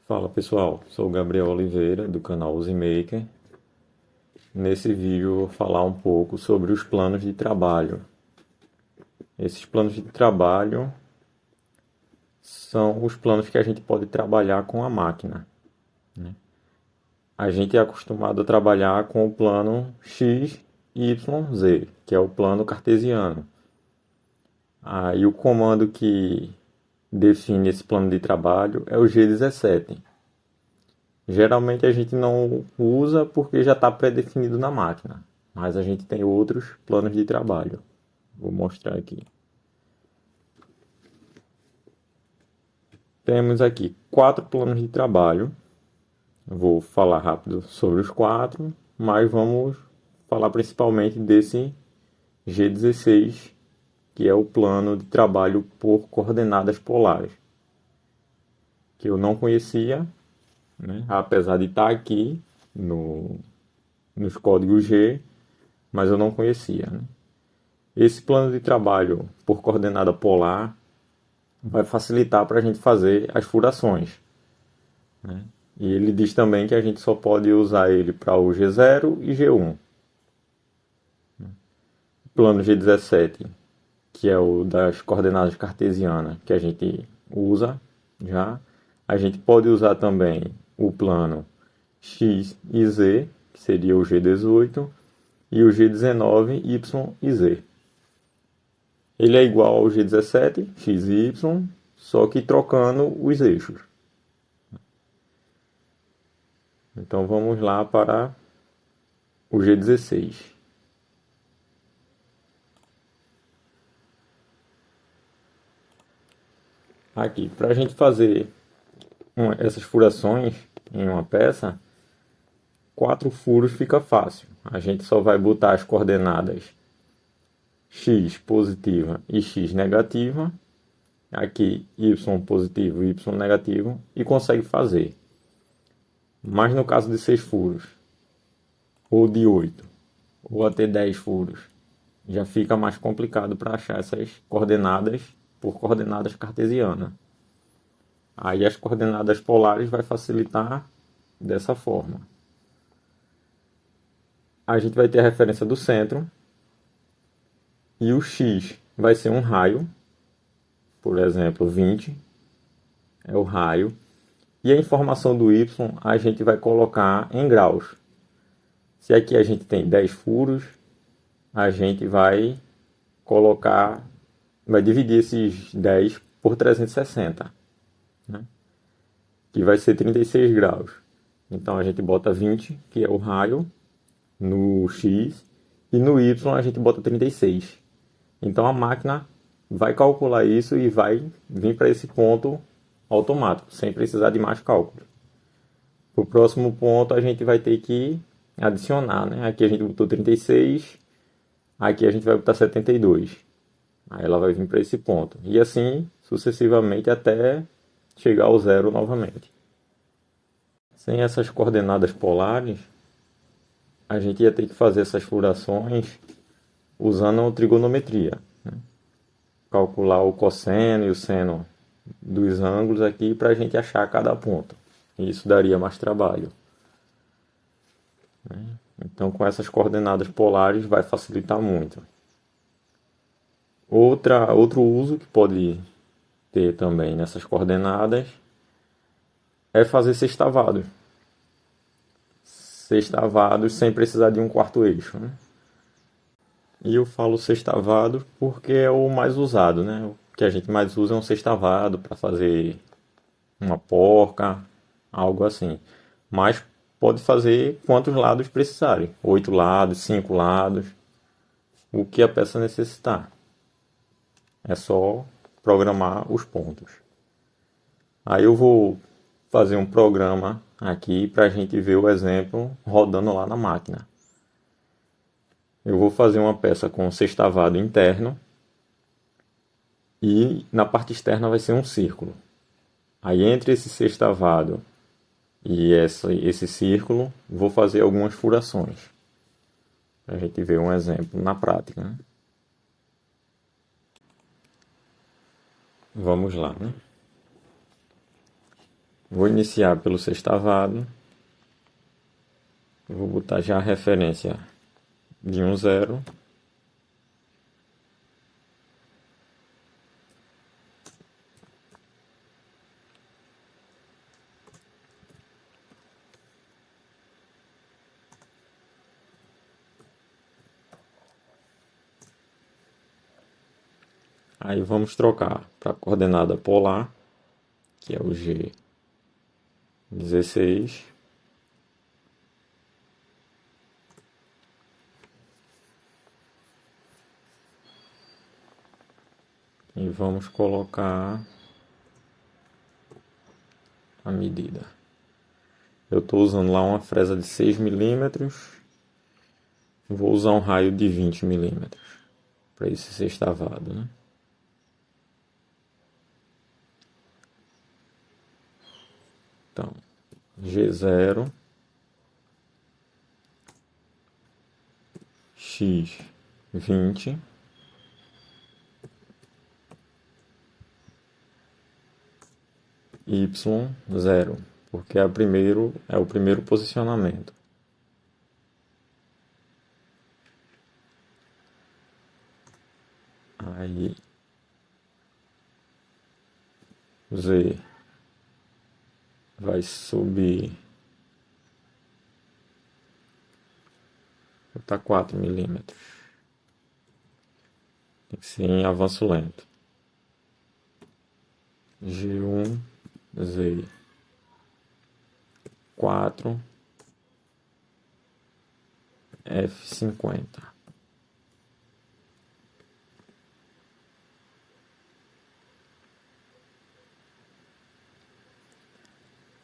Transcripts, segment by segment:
Fala pessoal, sou o Gabriel Oliveira do canal UziMaker. Nesse vídeo eu vou falar um pouco sobre os planos de trabalho. Esses planos de trabalho são os planos que a gente pode trabalhar com a máquina, né? A gente é acostumado a trabalhar com o plano X, Y, Z, que é o plano cartesiano. Aí o comando que define esse plano de trabalho é o G17. Geralmente a gente não usa porque já está pré-definido na máquina, mas a gente tem outros planos de trabalho. Vou mostrar aqui. Temos aqui 4 planos de trabalho. Vou falar rápido sobre os 4, mas vamos falar principalmente desse G16, que é o plano de trabalho por coordenadas polares, que eu não conhecia, né? Apesar de estar aqui nos códigos G, mas eu não conhecia, né? Esse plano de trabalho por coordenada polar vai facilitar para a gente fazer as furações, né? E ele diz também que a gente só pode usar ele para o G0 e G1. O plano G17, que é o das coordenadas cartesianas, que a gente usa já. A gente pode usar também o plano X e Z, que seria o G18, e o G19, Y e Z. Ele é igual ao G17, X e Y, só que trocando os eixos. Então vamos lá para o G16. Aqui, para a gente fazer essas furações em uma peça, 4 furos fica fácil. A gente só vai botar as coordenadas x positiva e x negativa, aqui y positivo e y negativo, e consegue fazer. Mas no caso de 6 furos, ou de 8, ou até 10 furos, já fica mais complicado para achar essas coordenadas por coordenadas cartesianas. Aí as coordenadas polares vai facilitar dessa forma. A gente vai ter a referência do centro, e o x vai ser um raio, por exemplo, 20 é o raio, e a informação do y a gente vai colocar em graus. Se aqui a gente tem 10 furos, a gente vai dividir esses 10 por 360, né? Que vai ser 36 graus. Então a gente bota 20, que é o raio, no x, e no y a gente bota 36. Então a máquina vai calcular isso e vai vir para esse ponto automático, sem precisar de mais cálculo. Para o próximo ponto a gente vai ter que adicionar, né? Aqui a gente botou 36, aqui a gente vai botar 72. Aí ela vai vir para esse ponto. E assim sucessivamente até chegar ao zero novamente. Sem essas coordenadas polares, a gente ia ter que fazer essas furações usando a trigonometria, né? Calcular o cosseno e o seno dos ângulos aqui para a gente achar cada ponto. E isso daria mais trabalho, né? Então, com essas coordenadas polares vai facilitar muito. Outro uso que pode ter também nessas coordenadas é fazer sextavados. Sextavados sem precisar de um quarto eixo, né? E eu falo sextavado porque é o mais usado, né? O que a gente mais usa é um sextavado para fazer uma porca, algo assim. Mas pode fazer quantos lados precisarem. 8 lados, 5 lados, o que a peça necessitar. É só programar os pontos. Aí eu vou fazer um programa aqui para a gente ver o exemplo rodando lá na máquina. Eu vou fazer uma peça com sextavado interno e na parte externa vai ser um círculo. Aí entre esse sextavado e esse círculo, vou fazer algumas furações. Para a gente ver um exemplo na prática, né? Vamos lá, né? Vou iniciar pelo sextavado. Vou botar já a referência de 1, 0. Aí vamos trocar para a coordenada polar, que é o G16. E vamos colocar a medida. Eu estou usando lá uma fresa de 6 milímetros. Vou usar um raio de 20 milímetros para esse sextavado, né? Então, G0, X 20, Y 0, porque é o primeiro posicionamento. Aí Z vai subir, vou botar 4 milímetros. Tem que ser em avanço lento. G1, Z 4, F50.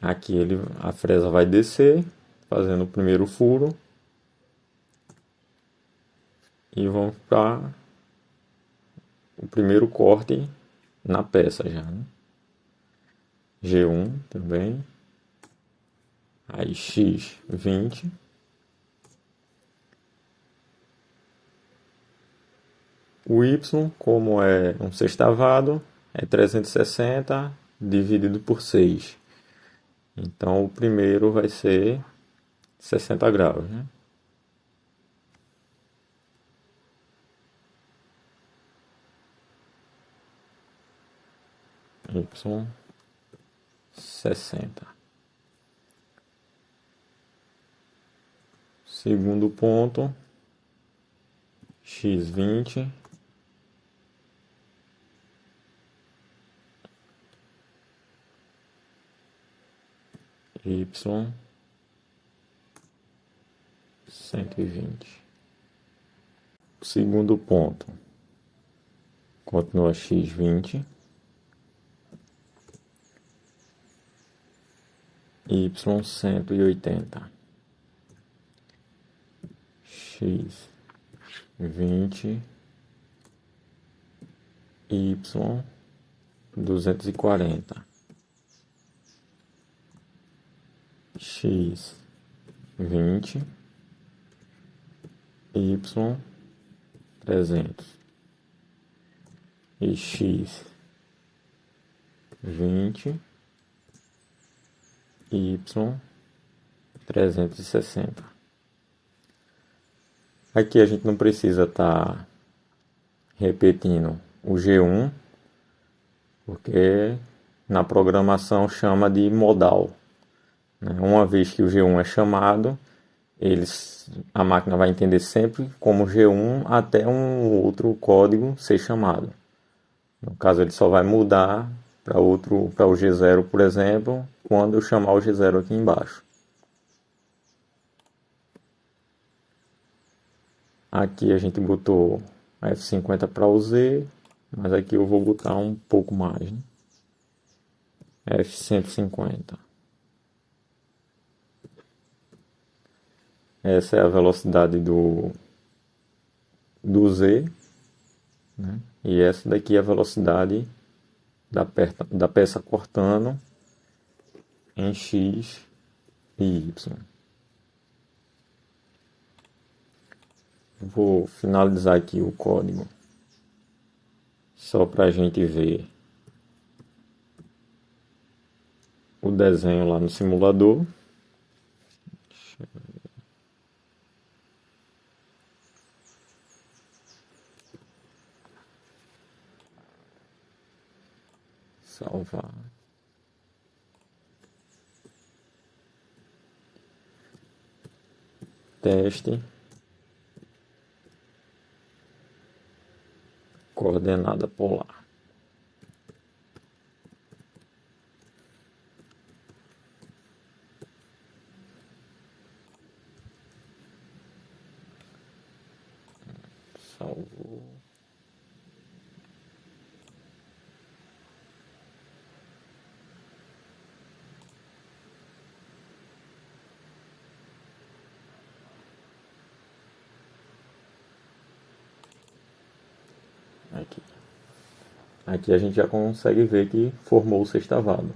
Aqui a fresa vai descer, fazendo o primeiro furo. E vamos para o primeiro corte na peça já, né? G1 também. Aí X 20. O Y, como é um sextavado, é 360 dividido por 6. Então o primeiro vai ser 60 graus, né? Y 60. Segundo ponto, X 20. Y 120. Segundo ponto, continua X 20. Y 180. X 20. Y 240. X 20. Y 300. E X 20. Y 360. Aqui a gente não precisa estar repetindo o G1, porque na programação chama de modal, né? Uma vez que o G1 é chamado, a máquina vai entender sempre como G1 até um outro código ser chamado. No caso, ele só vai mudar para o G0, por exemplo, quando eu chamar o G0 aqui embaixo. Aqui a gente botou F50 para o Z, mas aqui eu vou botar um pouco mais, né? F150. Essa é a velocidade do Z, né? E essa daqui é a velocidade da peça cortando em X e Y. Vou finalizar aqui o código só para a gente ver o desenho lá no simulador. Salvar. Teste. Coordenada polar. Salvou. Aqui. Aqui a gente já consegue ver que formou o sextavado.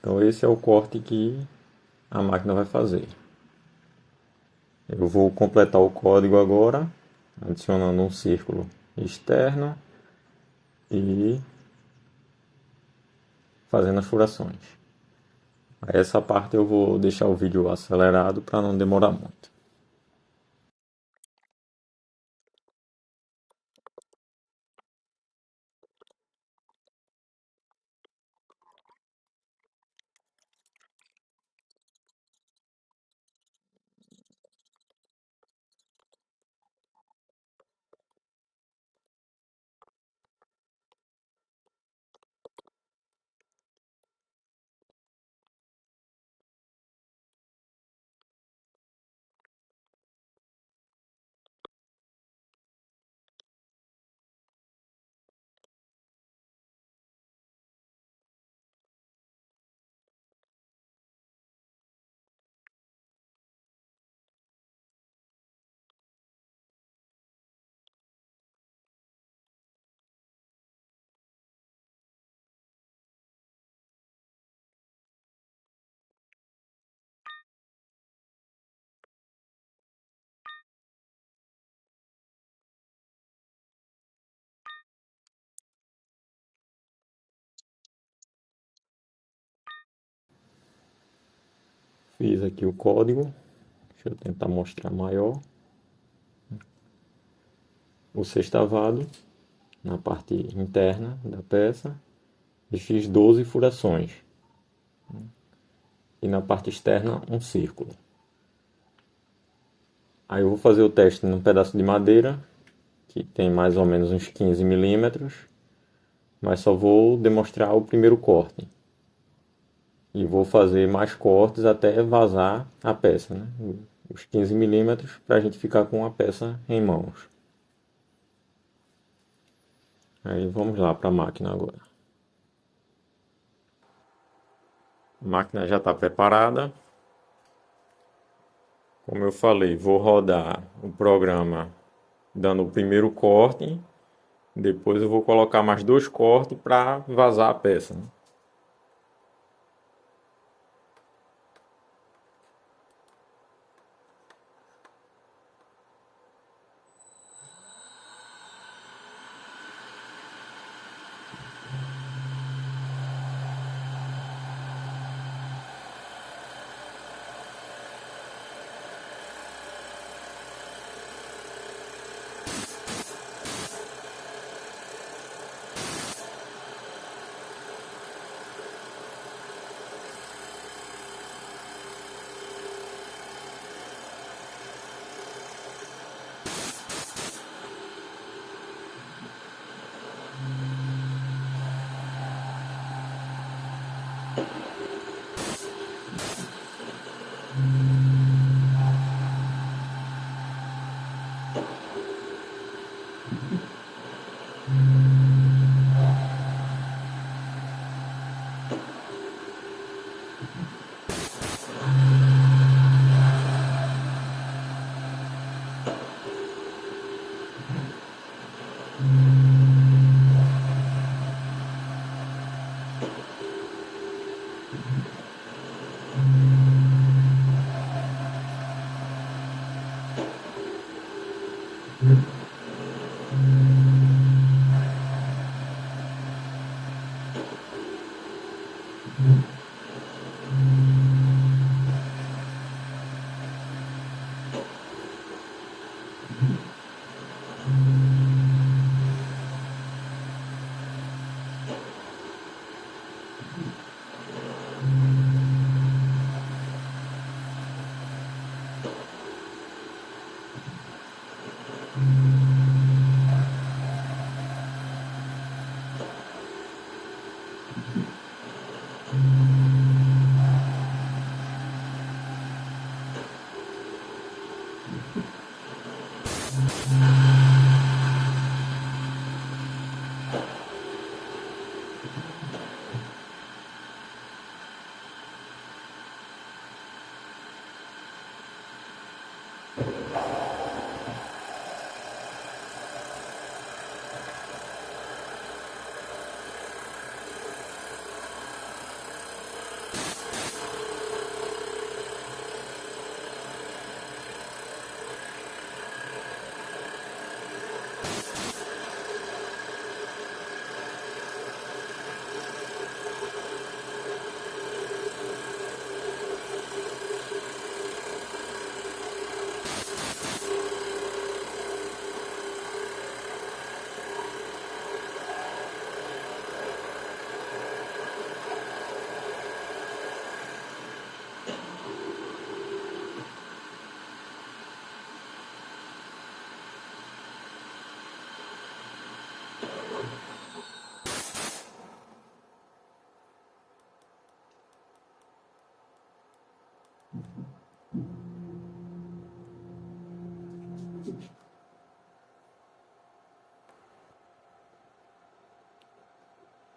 Então esse é o corte que a máquina vai fazer. Eu vou completar o código agora, adicionando um círculo externo e fazendo as furações. Essa parte eu vou deixar o vídeo acelerado para não demorar muito. Fiz aqui o código, deixa eu tentar mostrar maior. O sextavado na parte interna da peça e fiz 12 furações. E na parte externa um círculo. Aí eu vou fazer o teste num pedaço de madeira que tem mais ou menos uns 15 milímetros, mas só vou demonstrar o primeiro corte. E vou fazer mais cortes até vazar a peça, né? Os 15 milímetros para a gente ficar com a peça em mãos. Aí vamos lá para a máquina agora. A máquina já está preparada. Como eu falei, vou rodar o programa dando o primeiro corte. Depois eu vou colocar mais 2 cortes para vazar a peça, né?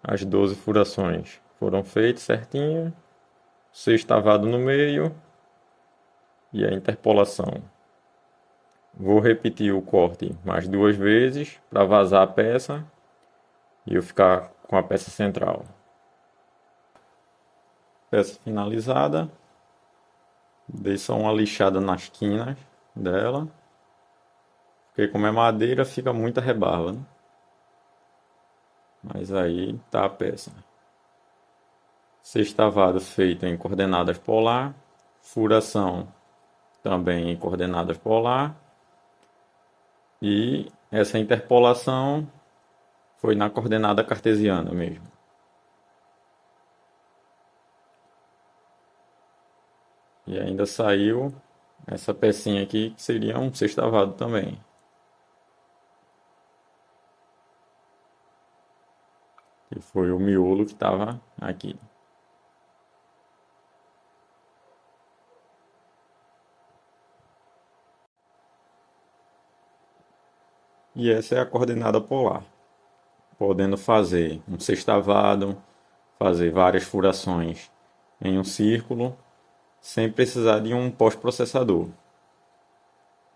As 12 furações foram feitas certinho, 6 estavados no meio e a interpolação. Vou repetir o corte mais 2 vezes para vazar a peça e eu ficar com a peça central. Peça finalizada. Dei só uma lixada nas quinas dela, porque como é madeira fica muita rebarba, né? Mas aí tá a peça. Sextavado feito em coordenadas polar, furação também em coordenadas polar, e essa interpolação foi na coordenada cartesiana mesmo. E ainda saiu essa pecinha aqui que seria um sextavado também. Que foi o miolo que estava aqui. E essa é a coordenada polar, podendo fazer um sextavado, fazer várias furações em um círculo, sem precisar de um pós-processador.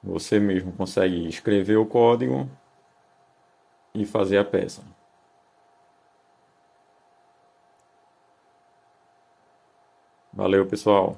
Você mesmo consegue escrever o código e fazer a peça. Valeu, pessoal!